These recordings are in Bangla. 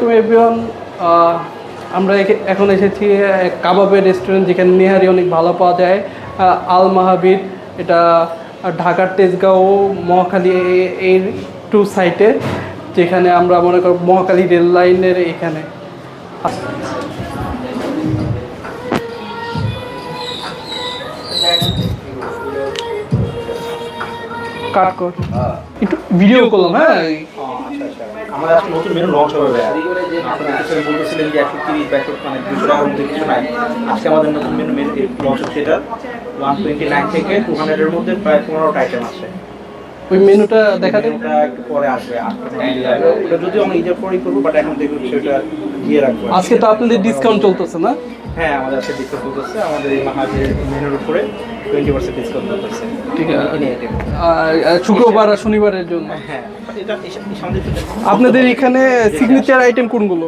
তো এভরিওয়ান, আমরা এখন এসেছি কাবাবের রেস্টুরেন্ট, যেখানে নেহারি অনেক ভালো পাওয়া যায়। আল মাহাবির, এটা ঢাকার তেজগাঁও মহাখালী এর টু সাইটে, যেখানে আমরা মনে করি মহাখালী রেল লাইনের এখানে। কাট কর, একটু ভিডিও করলাম। হ্যাঁ, আমাদের আজকে নতুন মেনু লঞ্চ হবে। আপনারা বলতেছিলেন যে 130 বা মানে 200 টাকার মধ্যে কিছু নাই। আজকে আমাদের নতুন মেনু লঞ্চ হচ্ছে, এটা 129 থেকে 200 এর মধ্যে প্রায় 15টা আইটেম আছে। ওই মেনুটা দেখাতে একটু পরে আসবে। ওটা যদিও আমরা ঈদের পরেই করবো, বাট এখন দেখুন সেটা দিয়ে রাখবো। আজকে তো আপনাদের ডিসকাউন্ট চলতেছে না? হ্যাঁ, আমাদের আজকে ডিসকাউন্ট চলতেছে। আমাদের এই মাহাবীর মেনুর উপরে 20% ডিসকাউন্ট চলতেছে। ঠিক আছে, শুক্রবার আর শনিবারের জন্য। হ্যাঁ, আপনাদের এখানে সিগনেচার আইটেম কোনগুলো?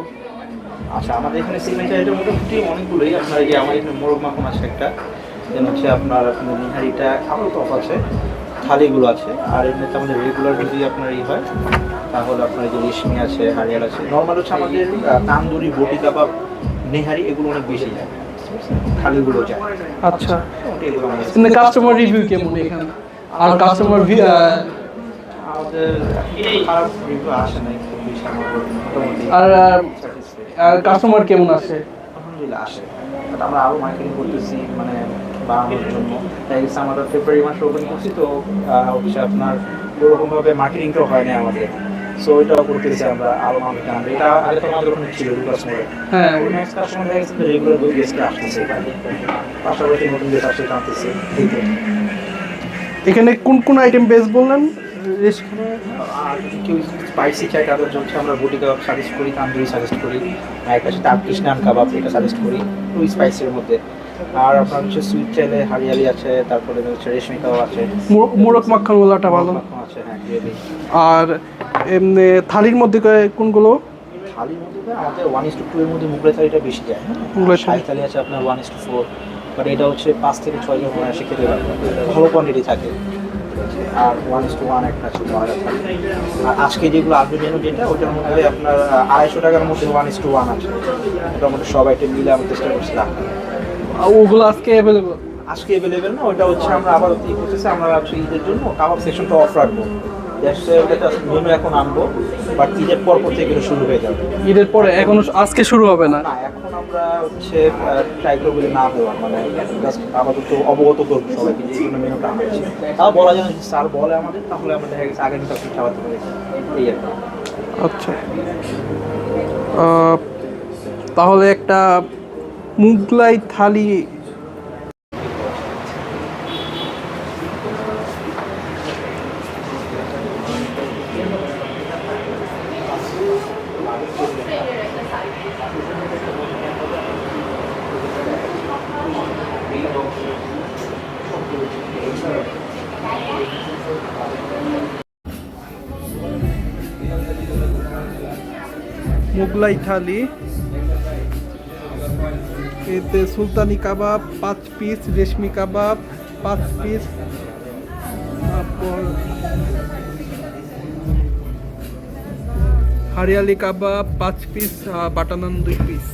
আচ্ছা, আমাদের এখানে সিগনেচার আইটেম মোটামুটি অনেকগুলোই। আপনার এই যে আমার এখানে মোরগ মাখন আছে একটা, দেন হচ্ছে আপনার নিহারিটা আরও টপ আছে, থালিগুলো আছে। আর এমনিতে আমাদের রেগুলার যদি আপনার হয় তাহলে আপনার যে রেশমি আছে, হারিয়াল আছে। নর্মাল হচ্ছে আমাদের তান্দুরি, বটি কাবাব, নেহারি এগুলো অনেক বেশি যায়, থালিগুলো যায়। আচ্ছা, এগুলো কাস্টমার রিভিউ কেমন এখানে? আর কাস্টমার আমাদের খারাপ রিভিউ আসে নাই খুব বেশি, আমাদের মোটামুটি। আর কাস্টমার কেমন আসে? আলহামদুলিল্লাহ আসে, বাট আমরা আরও মার্কেটিং করতেছি, মানে বাড়ানোর জন্য। তাই আমরা ফেব্রুয়ারি মাসে ওপেন করছি, তো হচ্ছে আপনার ওরকমভাবে মার্কেটিংটাও হয় না আমাদের। সো ওইটাও করতেছি আমরা আরও মার্কেটিং আনবে। এটা আগে তো আমাদের ওখানে ছিল কাস্টমার। হ্যাঁ, ওই নেক্সট কাস্টমার হয়ে গেছে, রেগুলার দুই গেস্ট আসতেছে, পাশাপাশি নতুন গেস্ট আসছে, টানতেছে। এখানে কোন কোন আইটেম বেস বললেন? আর কেউ স্পাইসি চাই তাদের জন্য আমরা বটি কাবাব সাজেস্ট করি, তান্দুরি সাজেস্ট করি, একটা হচ্ছে টার্কিশ নান কাবাব, এটা সাজেস্ট করি ওই স্পাইসির মধ্যে। আর আপনার হচ্ছে সুইট চাইলে হারিয়ালি আছে, তারপরে হচ্ছে রেশমি কাবাব আছে, মোরগ মাখন ওলাটা ভালো আছে। হ্যাঁ, গ্রেভি। আর এমনি থালির মধ্যে কোনগুলো? থালির মধ্যে আমাদের 1:2 এর মধ্যে মুগলাই থালিটা বেশি যায়। মুগলাই থালি আছে আপনার 1:4, বাট এটা হচ্ছে 5 থেকে 6 জন এসে খেতে পারবে, ভালো কোয়ান্টিটি থাকে। আর 1:1 একটা ছিল। আর আজকে যেগুলো আসবে মেনু, যেটা ওটার মধ্যে আপনার 250 টাকার মধ্যে 1:1 আছে। ওটার মধ্যে সব আইটেম মিলে আমরা চেষ্টা করছি রাখা। ওগুলো আজকে অ্যাভেলেবল? আজকে অ্যাভেলেবেল না, ওটা হচ্ছে আমরা আবার করতেছি। আমরা হচ্ছে ঈদের জন্য কাবাব সেকশনটা অফ রাখবো। ওটা মেনু এখন আনবো, বাট ঈদের পর থেকে শুরু হয়ে যাবে। ঈদের পরে? এখন আজকে শুরু হবে না? না, এখন আমরা হচ্ছে ট্রাই করবো না দেওয়ার, মানে আপাতত অবগত করবো সবাইকে যে এই মেনুটা আনছি। তাও বলা যায় না, স্যার বলে আমাদের, তাহলে আমরা দেখা গেছে আগে নিতে খাওয়াতে পারি, এই আর কি। আচ্ছা, তাহলে একটা মুগলাই থালি। মুগলাই থালি, এতে সুলতানি কাবাব 5 পিস, রেশমি কাবাব 5 পিস, তারপর হারিয়ালি কাবাব 5 পিস, বাটা নান 2 পিস।